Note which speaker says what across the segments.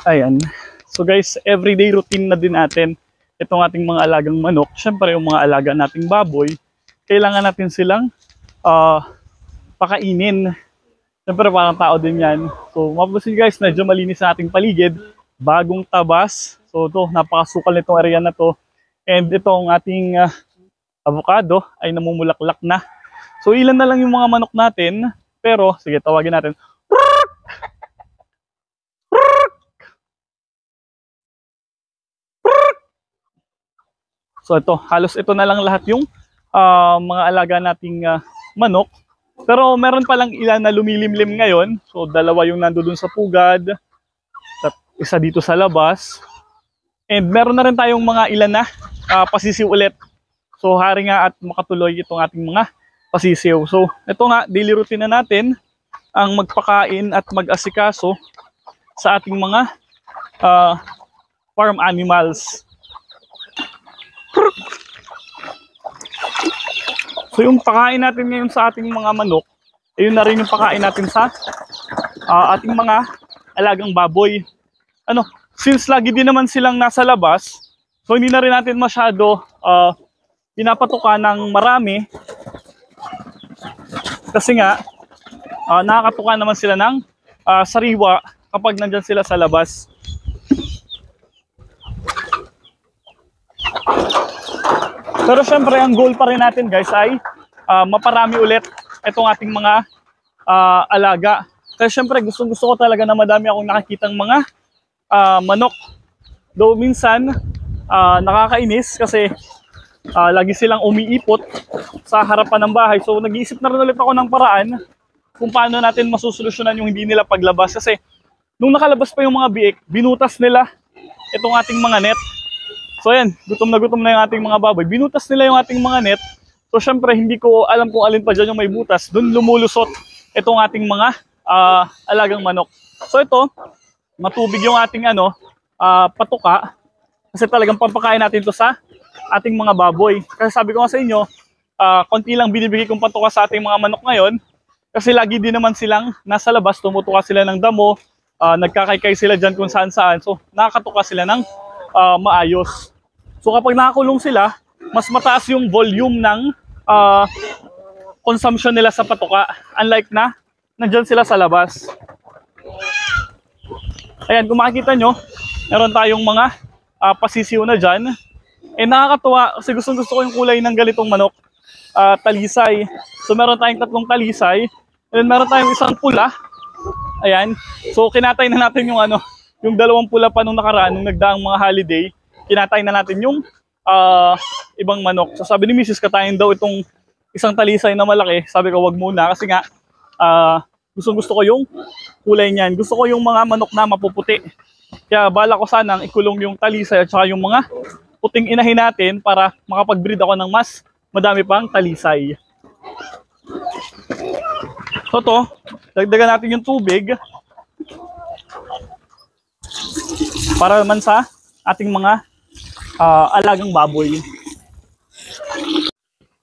Speaker 1: Ayan. So guys, everyday routine na din natin itong ating mga alagang manok. Siyempre yung mga alaga nating baboy, kailangan natin silang ah, pakainin. Siyempre parang tao din yan. So mapapansin guys, medyo malinis na ating paligid. Bagong tabas. So ito, napakasukal nitong area na to. And itong ating avocado ay namumulaklak na. So ilan na lang yung mga manok natin. Pero sige, tawagin natin. So ito, halos ito na lang lahat yung mga alaga nating manok. Pero meron pa lang ilan na lumilimlim ngayon. So dalawa yung nandoon sa pugad, at isa dito sa labas. And meron na rin tayong mga ilan na pasisiw ulit. So hari nga at makatuloy itong ating mga pasisiw. So ito nga, daily routine na natin ang magpakain at mag-asikaso sa ating mga farm animals. So yung pakain natin ngayon sa ating mga manok, yun na rin yung pakain natin sa ating mga alagang baboy. Since lagi din naman silang nasa labas, so hindi na rin natin masyado pinapatuka ng marami. Kasi nga, nakakatuka naman sila ng sariwa kapag nandyan sila sa labas. Pero syempre, ang goal pa rin natin guys ay maparami ulit itong ating mga alaga. Kasi syempre, gusto ko talaga na madami akong nakikitang mga manok. Though minsan, nakakainis kasi lagi silang umiipot sa harapan ng bahay. So nag-iisip na rin ulit ako ng paraan kung paano natin masusolusyonan yung hindi nila paglabas. Kasi nung nakalabas pa yung mga biik, binutas nila itong ating mga net. So ayan, gutom na yung ating mga baboy. Binutas nila yung ating mga net. So syempre, hindi ko alam kung alin pa dyan yung may butas. Doon lumulusot itong ating mga alagang manok. So ito, matubig yung ating patuka. Kasi talagang pampakain natin to sa ating mga baboy. Kasi sabi ko nga sa inyo, konti lang binibigay kong patuka sa ating mga manok ngayon. Kasi lagi din naman silang nasa labas, tumutuka sila ng damo, nagkakaykay sila dyan kung saan saan. So nakakatuka sila ng maayos. So kapag nakakulong sila, mas mataas yung volume ng consumption nila sa patuka. Unlike na, nandyan sila sa labas. Ayan, kung makikita nyo, meron tayong mga pasisiw na dyan. Nakakatuwa kasi gusto ko yung kulay ng ganitong manok. Talisay. So meron tayong 3 talisay. And meron tayong isang pula. Ayan. So kinatay na natin yung yung 2 pula pa nung nakaraan, nung nagdaang mga holiday. Kinatay na natin yung ibang manok. So sabi ni Mrs. katayin daw itong isang talisay na malaki. Sabi ko wag muna kasi nga gusto ko yung kulay niyan. Gusto ko yung mga manok na mapuputi. Kaya bala ko sanang ikulong yung talisay at saka yung mga puting inahin natin para makapag-breed ako ng mas madami pang talisay. So to, dagdagan natin yung tubig para naman sa ating mga alagang baboy.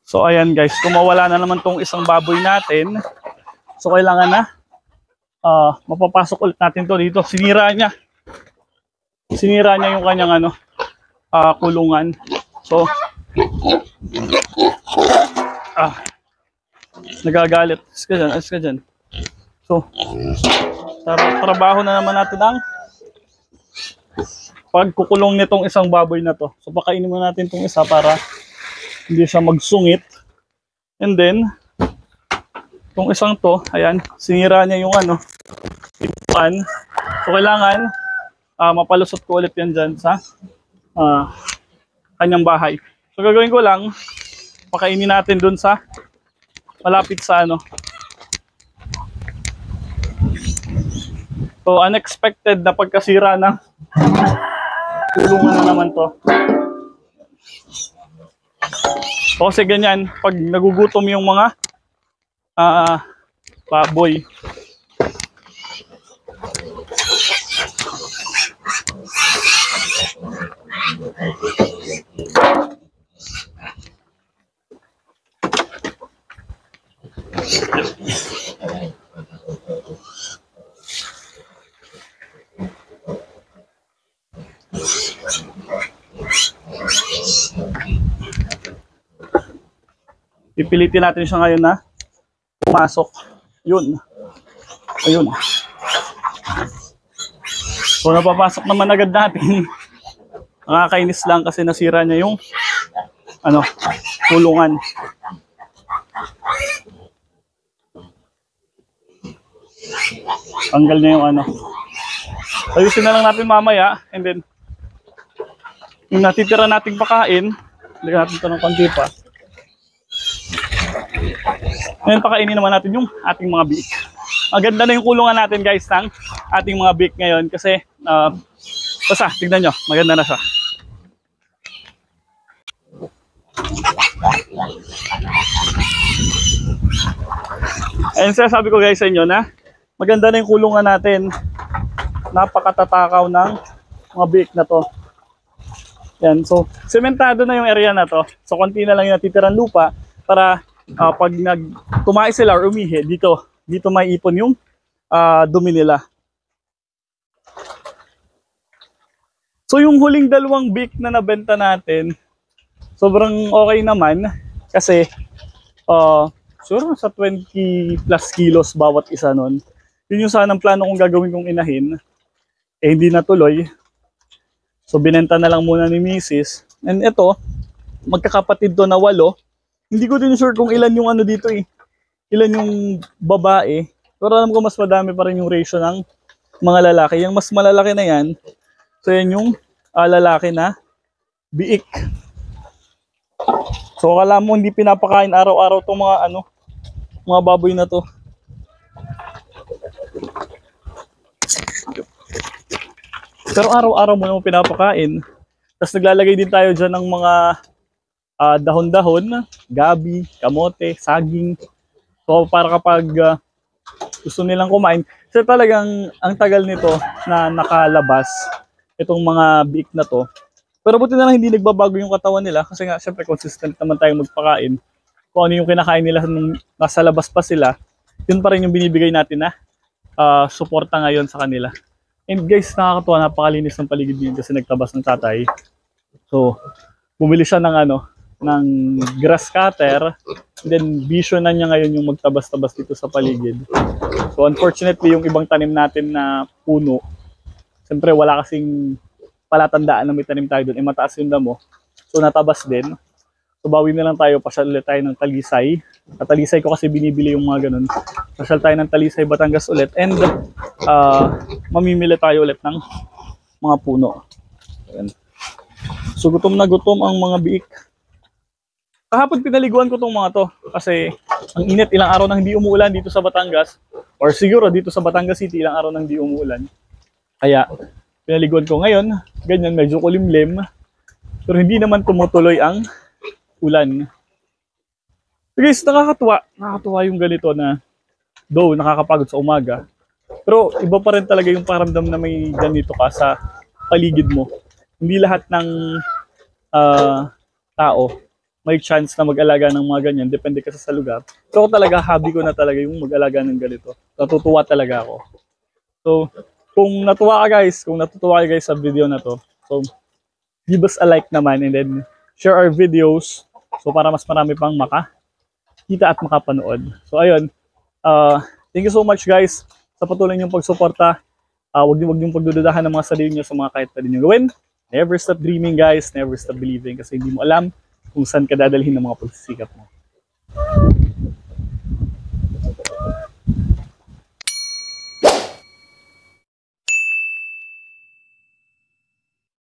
Speaker 1: So ayan guys, kung mawala na naman tong isang baboy natin, so kailangan na mapapasok ulit natin to dito. Sinira niya yung kanyang kulungan. So nagagalit. Alis ka dyan. So trabaho na naman natin ang pagkukulong nitong isang baboy na to. So pakainin muna natin itong isa para hindi siya magsungit. And then itong isang to, ayan, sinira niya yung ipuan. So kailangan mapalusot ko ulit yan dyan sa kanyang bahay. So gagawin ko lang, pakainin natin dun sa malapit sa So unexpected na pagkasira ng kulungan na naman to. So kasi ganyan, pag nagugutom yung mga baboy. Pipilitin natin siya ngayon na pumasok. Yun. Ayun. So napapasok naman agad natin. Nakakainis lang kasi nasira niya yung kulungan. Tanggal niya yung ayusin na lang natin mamaya, and then yung natitira nating pakain, lagyan natin ito ng konti pa. Ngayon pakainin naman natin yung ating mga biik. Maganda na yung kulungan natin guys ng ating mga biik ngayon kasi basta tignan nyo, maganda na siya. Ayun, sabi ko guys sa inyo na maganda na yung kulungan natin. Napakatatakaw ng mga biik na to. Yan, so sementado na yung area na to. So konti na lang yung natitirang lupa para pag tumae sila or umihi, dito may ipon yung dumi nila. So yung huling dalawang biik na nabenta natin, sobrang okay naman kasi sure sa 20 plus kilos bawat isa nun. Yun yung sanang plano kong gagawin kong inahin. Hindi natuloy. So binenta na lang muna ni Mrs. And ito, magkakapatid to na 8. Hindi ko din sure kung ilan yung dito ilan yung babae. Pero alam ko mas madami pa rin yung ratio ng mga lalaki. Yung mas malalaki na yan, so yan yung lalaki na biik. So akala mo hindi pinapakain araw-araw tong mga baboy na to. Pero araw-araw mo naman pinapakain. Tapos naglalagay din tayo dyan ng mga dahon-dahon, gabi, kamote, saging. So para kapag gusto nilang kumain, kasi talagang ang tagal nito na nakalabas itong mga biik na to. Pero buti na lang hindi nagbabago yung katawan nila kasi nga syempre consistent naman tayong magpakain. Kung ano yung kinakain nila nung nasa labas pa sila, yun pa rin yung binibigay natin na suporta ngayon sa kanila. And guys, nakakatuwa, napakalinis ng paligid din kasi nagtabas ng tatay. So, bumili siya ng ng grass cutter. And then, vision na niya ngayon yung magtabas-tabas dito sa paligid. So, unfortunately, yung ibang tanim natin na puno, siyempre wala kasing palatandaan na may tanim tayo doon. Mataas yung damo. So, natabas din. So, bawi na lang tayo. Pasyal ulit tayo ng Talisay. At Talisay ko kasi binibili yung mga ganun. Pasyal tayo ng Talisay, Batangas ulit. And, mamimili tayo ulit ng mga puno. Ayan. So, gutom na gutom ang mga biik. Kahapon pinaliguan ko tong mga to kasi ang init, ilang araw nang hindi umuulan dito sa Batangas, or siguro dito sa Batangas City ilang araw nang hindi umuulan. Kaya pinaliguan ko ngayon, ganyan medyo kulimlim, pero hindi naman tumutuloy ang ulan. So guys, nakakatuwa yung ganito na though nakakapagod sa umaga, pero iba pa rin talaga yung pakiramdam na may ganito ka sa paligid mo. Hindi lahat ng tao may chance na mag-alaga ng mga ganyan, depende kasi sa lugar. So ako talaga, hobby ko na talaga yung mag-alaga ng ganito. Natutuwa talaga ako. So, kung natutuwa ka guys sa video na to, so give us a like naman and then share our videos so para mas marami pang makakita at makapanood. So ayun, thank you so much guys sa patuloy niyong pagsuporta. Huwag niyong pagdududahan ng mga sarili niyo sa mga kahit na niyo gawin. Never stop dreaming guys, never stop believing kasi hindi mo alam kung saan ka dadalhin ng mga pagsisikap mo.